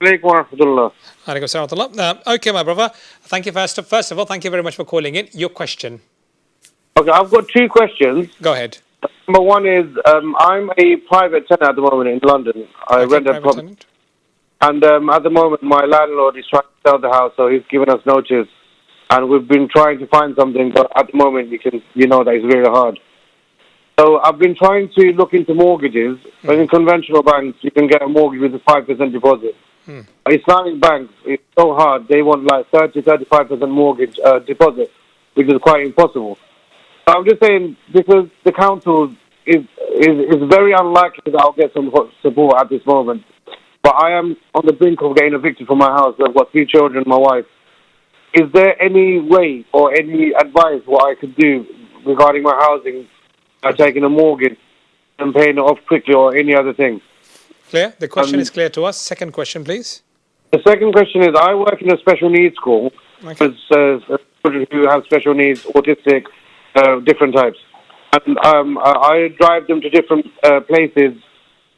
Alaikum wa rahmatullah. Alaikum salam wa rahmatullah. Okay, my brother. Thank you first of all. Thank you very much for calling in. Your question. Okay, I've got two questions. Go ahead. Number one is, I'm a private tenant at the moment in London. I rent a property. Tenant. And at the moment, my landlord is trying to sell the house, so he's given us notice. And we've been trying to find something, but at the moment, you know that it's very hard. So I've been trying to look into mortgages. In conventional banks, you can get a mortgage with a 5% deposit. Islamic banks, it's so hard. They want like 35% mortgage deposit, which is quite impossible. So I'm just saying, because the council is very unlikely that I'll get some support at this moment. But I am on the brink of getting evicted from my house. I've got 3 children, my wife. Is there any way or any advice what I could do regarding my housing, taking a mortgage and paying it off quickly, or any other thing? Clear? The question is clear to us. Second question, please. The second question is, I work in a special needs school with children who have special needs, autistic, different types. And I drive them to different places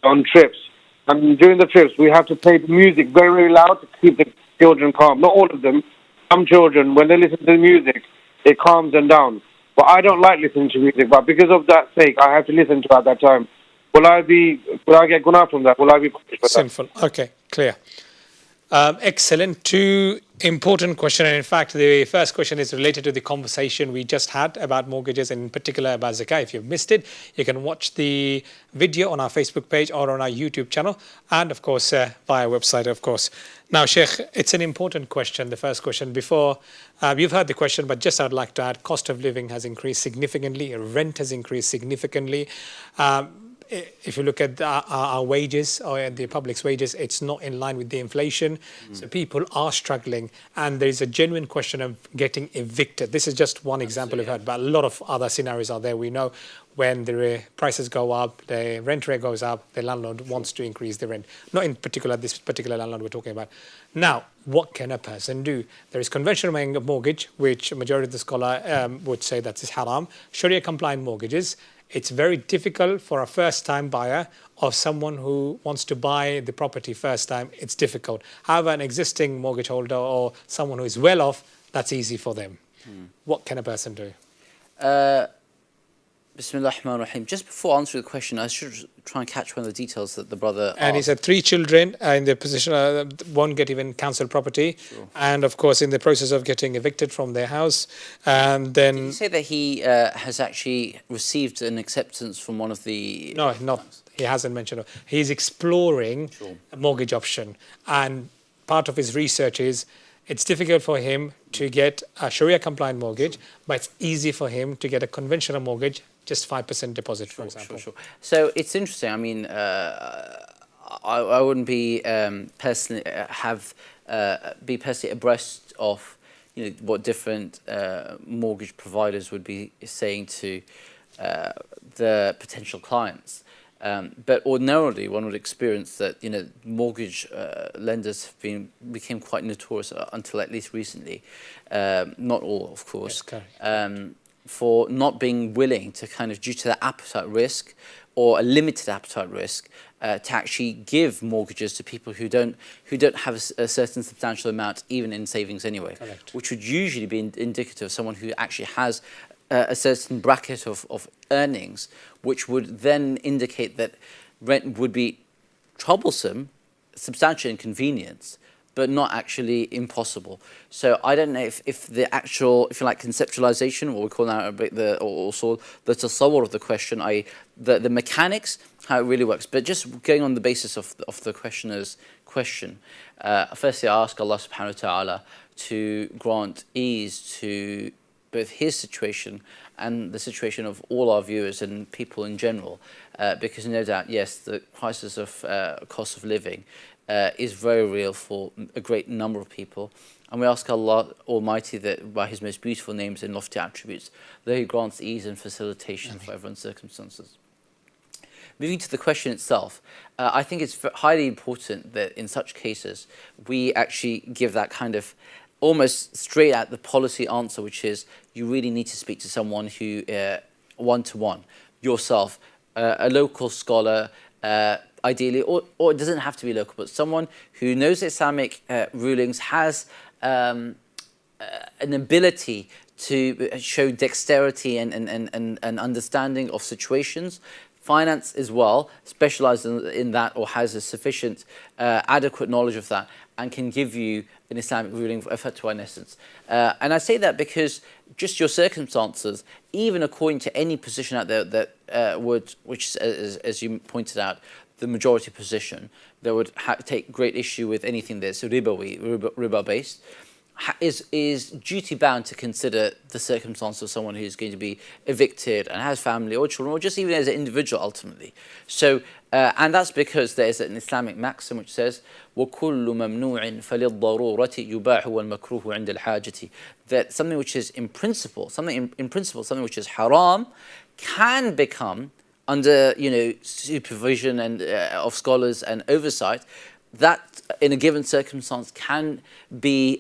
on trips. And during the trips, we have to play the music very, very loud to keep the children calm. Not all of them. Some children, when they listen to the music, it calms them down. But I don't like listening to music. But because of that sake, I have to listen to it at that time. Will I get gone out from that? Will I be punished for that? Sinful. Okay, clear. Excellent. 2 important questions. And in fact, the first question is related to the conversation we just had about mortgages, and in particular about zakah. If you've missed it, you can watch the video on our Facebook page or on our YouTube channel, and of course via website, of course. Now, Sheikh, it's an important question, the first question. Before, you've heard the question, but just I'd like to add, cost of living has increased significantly, rent has increased significantly. If you look at our wages or the public's wages, it's not in line with the inflation. So people are struggling, and there is a genuine question of getting evicted. This is just one example we've heard, but a lot of other scenarios are there. We know when the prices go up, the rent rate goes up, the landlord wants to increase the rent. Not in particular this particular landlord we're talking about. Now, what can a person do? There is conventional mortgage, which a majority of the scholar would say that is haram. Sharia compliant mortgages. It's very difficult for a first-time buyer or someone who wants to buy the property first time. It's difficult. However, an existing mortgage holder or someone who is well off, that's easy for them. What can a person do? Bismillah ar-Rahman ar-Rahim. Just before answering the question, I should try and catch one of the details that the brother And he said 3 children in the position, won't get even council property. Sure. And of course, in the process of getting evicted from their house. And then... Did you say that he has actually received an acceptance from one of the... No, not. He hasn't mentioned it. He's exploring a mortgage option. And part of his research is it's difficult for him to get a Sharia compliant mortgage, but it's easy for him to get a conventional mortgage, just 5% deposit, for example. So it's interesting. I mean, I wouldn't be personally abreast of what different mortgage providers would be saying to the potential clients. But ordinarily, one would experience that mortgage lenders became quite notorious until at least recently. Not all, of course. For not being willing to due to the appetite risk or a limited appetite risk, to actually give mortgages to people who don't have a certain substantial amount, even in savings anyway. Correct. Which would usually be indicative of someone who actually has a certain bracket of earnings, which would then indicate that rent would be troublesome, substantial inconvenience, but not actually impossible. So I don't know if the actual, if you like, conceptualization, what we call now the tasawwur of the question, i.e. the mechanics, how it really works. But just going on the basis of the questioner's question, firstly I ask Allah subhanahu wa ta'ala to grant ease to both his situation and the situation of all our viewers and people in general, because no doubt, yes, the crisis of cost of living is very real for a great number of people. And we ask Allah Almighty that by His most beautiful names and lofty attributes, that He grants ease and facilitation for everyone's circumstances. Moving to the question itself, I think it's highly important that in such cases, we actually give that kind of almost straight at the policy answer, which is you really need to speak to someone who one-to-one, yourself, a local scholar, ideally, or it doesn't have to be local, but someone who knows Islamic rulings, has an ability to show dexterity and understanding of situations, finance as well, specializes in that, or has a sufficient adequate knowledge of that, and can give you an Islamic ruling, a fatwa in essence. And I say that because just your circumstances, even according to any position out there that which as you pointed out, the majority position, that would take great issue with anything that's riba based, is duty bound to consider the circumstance of someone who's going to be evicted and has family or children, or just even as an individual ultimately. So, and that's because there's an Islamic maxim which says, وَكُلُّ مَمْنُوعٍ فَلِلضَّرُورَةِ يُبَاحُ وَالْمَكْرُوهُ عِنْدَ الْحَاجَةِ. That something which is in principle, something which is haram, can become, under supervision and of scholars and oversight, that in a given circumstance can be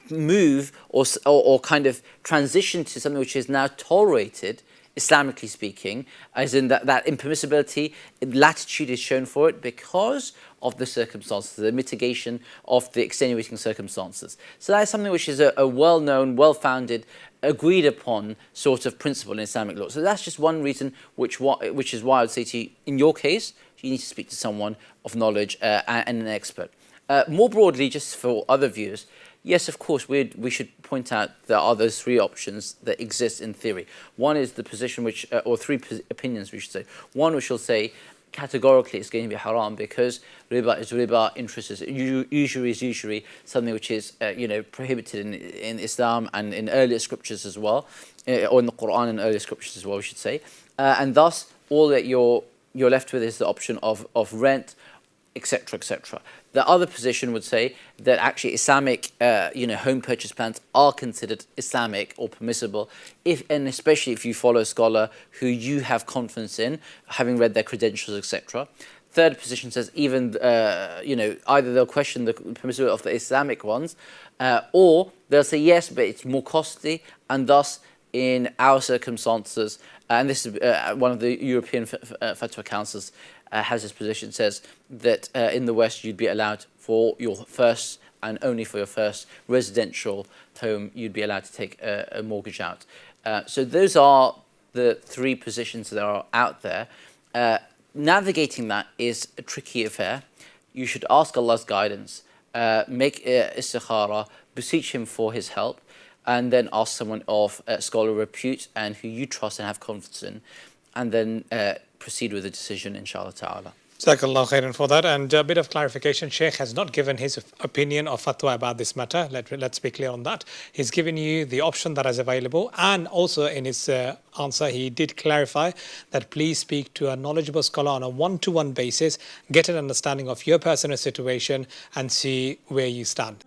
move or kind of transition to something which is now tolerated, Islamically speaking, as in that impermissibility, latitude is shown for it because of the circumstances, the mitigation of the extenuating circumstances. So that is something which is a well-known, well-founded, agreed upon sort of principle in Islamic law. So that's just one reason which is why I would say to you, in your case, you need to speak to someone of knowledge and an expert. More broadly, just for other viewers, yes, of course, we should point out there are those three options that exist in theory. One is the position which, or three opinions we should say. One which will say categorically it's going to be haram because riba is riba, interest is usury, something which is prohibited in Islam and in earlier scriptures as well, or in the Quran and earlier scriptures as well, we should say. And thus, all that you're left with is the option of rent, etc., etc. The other position would say that actually Islamic, home purchase plans are considered Islamic or permissible, and especially if you follow a scholar who you have confidence in, having read their credentials, etc. Third position says even, either they'll question the permissibility of the Islamic ones, or they'll say yes, but it's more costly, and thus in our circumstances, and this is one of the European fatwa councils has this position, says that in the West you'd be allowed for your first and only for your first residential home, you'd be allowed to take a mortgage out. So those are the three positions that are out there. Navigating that is a tricky affair. You should ask Allah's guidance, make istikhara, beseech Him for His help, and then ask someone of scholar repute and who you trust and have confidence in, and then proceed with the decision, inshallah ta'ala. Jazakallah khairan for that. And a bit of clarification, Sheikh has not given his opinion or fatwa about this matter. Let's be clear on that. He's given you the option that is available, and also in his answer he did clarify that please speak to a knowledgeable scholar on a one-to-one basis, get an understanding of your personal situation and see where you stand.